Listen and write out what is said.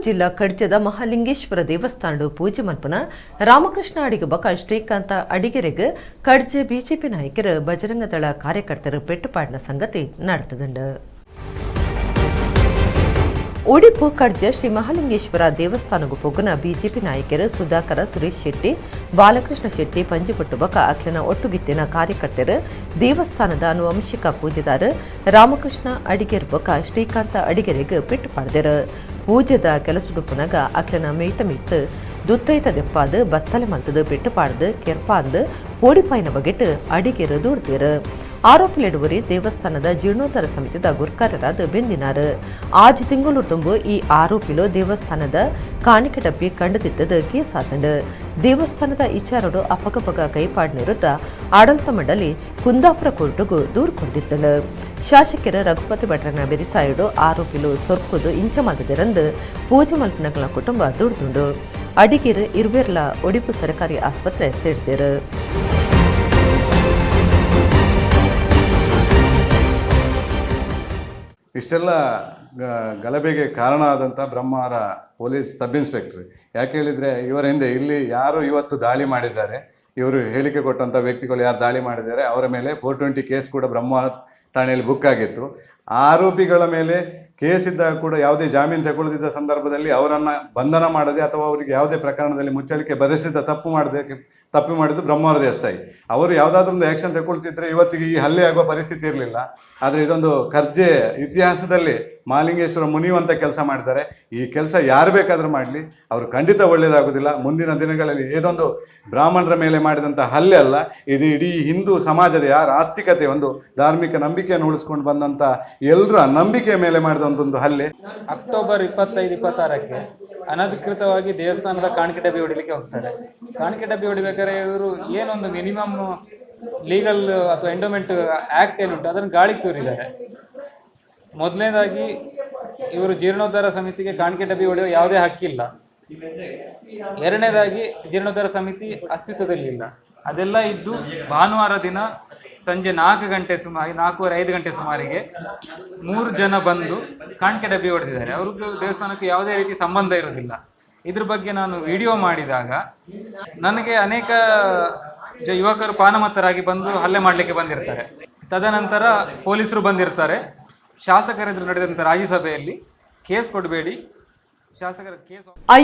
ಜಿಲ್ಲಾ ಕಡ್ಜದ ಮಹಾಲಿಂಗೇಶ್ವರ ದೇವಸ್ಥಾನದ ಪೂಜೆ ಮಲ್ಪನ ರಾಮಕೃಷ್ಣ ಅಡಿಗೆ ಬಕ ಶ್ರೀಕಾಂತ ಅಡಿಗೆರೆಗೆ ಕಡ್ಜೆ ಬಿಜೆಪಿ ನಾಯಕರು ಬಜರಂಗ ದಳ ಕಾರ್ಯಕರ್ತರು ಪೆಟ್ಟುಪಾಡಿನ ಸಂಗತಿ ನಡೆದುಂಡು. ಉಡುಪು ಕಡ್ಜ ಶ್ರೀ ಮಹಾಲಿಂಗೇಶ್ವರ ದೇವಸ್ಥಾನಗೂ ಪೋಗುನ ಬಿಜೆಪಿ ನಾಯಕರು ಸುಧಾಕರ ಸುರೇಶ್ ಶೆಟ್ಟಿ ಬಾಲಕೃಷ್ಣ ಶೆಟ್ಟಿ ಪಂಜಿಪಟ್ಟು ಬಕ ಅಖಿಲನ ಒಟ್ಟುಗಿತ್ತಿನ ಕಾರ್ಯಕರ್ತರು ದೇವಸ್ಥಾನದ ಅನುವಂಶಿಕ ಪೂಜೆದಾರ ರಾಮಕೃಷ್ಣ ಅಡಿಗೆರ್ ಬಕ ಶ್ರೀಕಾಂತ ಅಡಿಗೆರೆಗೆ ಪೆಟ್ಟು ಪಾಡ್ದರು. ಪೂಜೆದ ಕೆಲಸಡುಪುನಗ ಅಖಿಲನ ಮೇಯ್ತ ದುತ್ತೈತ ದೆಪ್ಪಾದ ಬತ್ತಲೆ ಮಲ್ತದ ಪೆಟ್ಟು ಪಾಡ್ದು ಕೆರ್ಪಾಂದು ಪೋಡಿಪಾಯಿನ ಬಗೆಟ್ ಅಡಿಗೆರು ದೂಡ್ತೀರು. ಆರೋಪಿಲಿಡುವರಿ ದೇವಸ್ಥಾನದ ಜೀರ್ಣೋದ್ಧಾರ ಸಮಿತಿದ ಗುರ್ಕಾರರಾದ ಬೆಂದಿನಾರು. ಆಜ್ ತಿಂಗಳು ತುಂಬು ಈ ಆರೋಪಿಲು ದೇವಸ್ಥಾನದ ಕಾಣಿಕೆ ಡಬ್ಬಿ ಕಂಡುದಿದ್ದದ ಕೇಸಾತಂಡು. ದೇವಸ್ಥಾನದ ಇಚಾರಡು ಅಪಗಪಗ ಕೈಪಾಡಿನ ವಿರುದ್ಧ ಆಡಳಿತ ಮಂಡಳಿ ಕುಂದಾಪುರ ಕೋರ್టుಗೂ ದೂರು ಕೊಟ್ಟಿದ್ದಳು. ಶಾಸಕರ ರಘುಪತಿ ಭಟ್ರನ ಬೆರಿಸಾಯುಡು ಆರೋಪಿಲು ಸೊರ್ಕುದು ಇಂಚ ಮಲ್ತದಿರಂದು ಪೂಜೆ ಮಲ್ಪನಗಳ ಕುಟುಂಬ ದುಡ್ದುಂಡು. ಅಡಿಗೇರು ಇರುವೆರ್ಲ ಉಡುಪು ಸರ್ಕಾರಿ ಆಸ್ಪತ್ರೆ ಸೇರಿದರು. ಇಷ್ಟೆಲ್ಲ ಗಲಭೆಗೆ ಕಾರಣ ಆದಂಥ ಬ್ರಹ್ಮಾವರ ಪೊಲೀಸ್ ಸಬ್ ಇನ್ಸ್ಪೆಕ್ಟರ್. ಯಾಕೆ ಹೇಳಿದರೆ ಇವರ ಹಿಂದೆ ಇಲ್ಲಿ ಯಾರು ಇವತ್ತು ದಾಳಿ ಮಾಡಿದ್ದಾರೆ, ಇವರು ಹೇಳಿಕೆ ಕೊಟ್ಟಂಥ ವ್ಯಕ್ತಿಗಳು ಯಾರು ದಾಳಿ ಮಾಡಿದ್ದಾರೆ ಅವರ ಮೇಲೆ 420 ಕೇಸ್ ಕೂಡ ಬ್ರಹ್ಮಾವರ ಠಾಣೆಯಲ್ಲಿ ಬುಕ್ ಆಗಿತ್ತು. ಆರೋಪಿಗಳ ಮೇಲೆ ಕೇಸ್ ಇದ್ದಾಗ ಕೂಡ ಯಾವುದೇ ಜಾಮೀನು ತಗೊಳ್ಳದಿದ್ದ ಸಂದರ್ಭದಲ್ಲಿ ಅವರನ್ನು ಬಂಧನ ಮಾಡದೆ ಅಥವಾ ಅವರಿಗೆ ಯಾವುದೇ ಪ್ರಕರಣದಲ್ಲಿ ಮುಚ್ಚಳಿಕೆ ಬರೆಸಿದ ತಪ್ಪು ಮಾಡಿದ್ದು ಬ್ರಹ್ಮಾವರದ SI. ಅವರು ಯಾವುದಾದ್ರೂ ಒಂದು ಆ್ಯಕ್ಷನ್ ತಗೊಳ್ತಿದ್ರೆ ಇವತ್ತಿಗೆ ಈ ಹಲ್ಲೆ ಆಗುವ ಪರಿಸ್ಥಿತಿ ಇರಲಿಲ್ಲ. ಆದರೆ ಇದೊಂದು ಕರ್ಜೆ ಇತಿಹಾಸದಲ್ಲಿ ಮಹಾಲಿಂಗೇಶ್ವರ ಮುನಿಯುವಂಥ ಕೆಲಸ ಮಾಡಿದ್ದಾರೆ. ಈ ಕೆಲಸ ಯಾರು ಬೇಕಾದರೂ ಮಾಡಲಿ, ಅವರು ಖಂಡಿತ ಒಳ್ಳೆಯದಾಗೋದಿಲ್ಲ. ಮುಂದಿನ ದಿನಗಳಲ್ಲಿ ಇದೊಂದು ಬ್ರಾಹ್ಮಣರ ಮೇಲೆ ಮಾಡಿದಂಥ ಹಲ್ಲೆ ಅಲ್ಲ, ಇದು ಇಡೀ ಹಿಂದೂ ಸಮಾಜದ ಯಾರ ಆಸ್ತಿಕತೆ, ಒಂದು ಧಾರ್ಮಿಕ ನಂಬಿಕೆಯನ್ನು ಉಳಿಸ್ಕೊಂಡು ಬಂದಂಥ ಎಲ್ಲರ ನಂಬಿಕೆಯ ಮೇಲೆ ಮಾಡಿದ ಒಂದು ಹಲ್ಲೆ. ಅಕ್ಟೋಬರ್ 25-26ಕ್ಕೆ ಅನಧಿಕೃತವಾಗಿ ದೇವಸ್ಥಾನದ ಕಾಣಿಕೆ ಡಬ್ಬಿ ಹೊಡಿಲಿಕ್ಕೆ ಹೋಗ್ತಾರೆ. ಕಾಣಿಕೆ ಡಬ್ಬಿ ಹೊಡಿಬೇಕಾದ್ರೆ ಇವರು ಏನೊಂದು ಮಿನಿಮಮ್ ಲೀಗಲ್ ಅಥವಾ ಎಂಡೋಮೆಂಟ್ ಆ್ಯಕ್ಟ್ ಏನುಂಟು ಅದನ್ನು ಗಾಳಿಗೆ ತೂರಿದ್ದಾರೆ. ಮೊದಲನೇದಾಗಿ ಇವರು ಜೀರ್ಣೋದ್ಧಾರ ಸಮಿತಿಗೆ ಕಾಣಿಕೆ ಡಬ್ಬಿ ಹೊಡೆಯುವ ಯಾವುದೇ ಹಕ್ಕಿಲ್ಲ. ಎರಡನೇದಾಗಿ ಜೀರ್ಣೋದ್ಧಾರ ಸಮಿತಿ ಅಸ್ತಿತ್ವದಲ್ಲಿಲ್ಲ. ಅದೆಲ್ಲ ಇದ್ದು ಭಾನುವಾರ ದಿನ ಸಂಜೆ 4 ಗಂಟೆ ಸುಮಾರು 4:45 ಗಂಟೆ ಸುಮಾರಿಗೆ 3 ಜನ ಬಂದು ಕಾಣಿಕೆ ಡಬ್ಬಿ ಹೊಡೆದಿದ್ದಾರೆ. ಅವ್ರಿಗೂ ದೇವಸ್ಥಾನಕ್ಕೆ ಯಾವುದೇ ರೀತಿ ಸಂಬಂಧ ಇರೋದಿಲ್ಲ. ಇದ್ರ ಬಗ್ಗೆ ನಾನು ವಿಡಿಯೋ ಮಾಡಿದಾಗ ನನಗೆ ಅನೇಕ ಯುವಕರು ಪಾನಮತ್ತರಾಗಿ ಬಂದು ಹಲ್ಲೆ ಮಾಡಲಿಕ್ಕೆ ಬಂದಿರ್ತಾರೆ. ತದನಂತರ ಪೊಲೀಸರು ಬಂದಿರ್ತಾರೆ. ಶಾಸಕರೆದುರು ನಡೆದಂಥ ರಾಜ್ಯಸಭೆಯಲ್ಲಿ ಕೇಸ್ ಕೊಡಬೇಡಿ, ಶಾಸಕರ ಕೇಸ್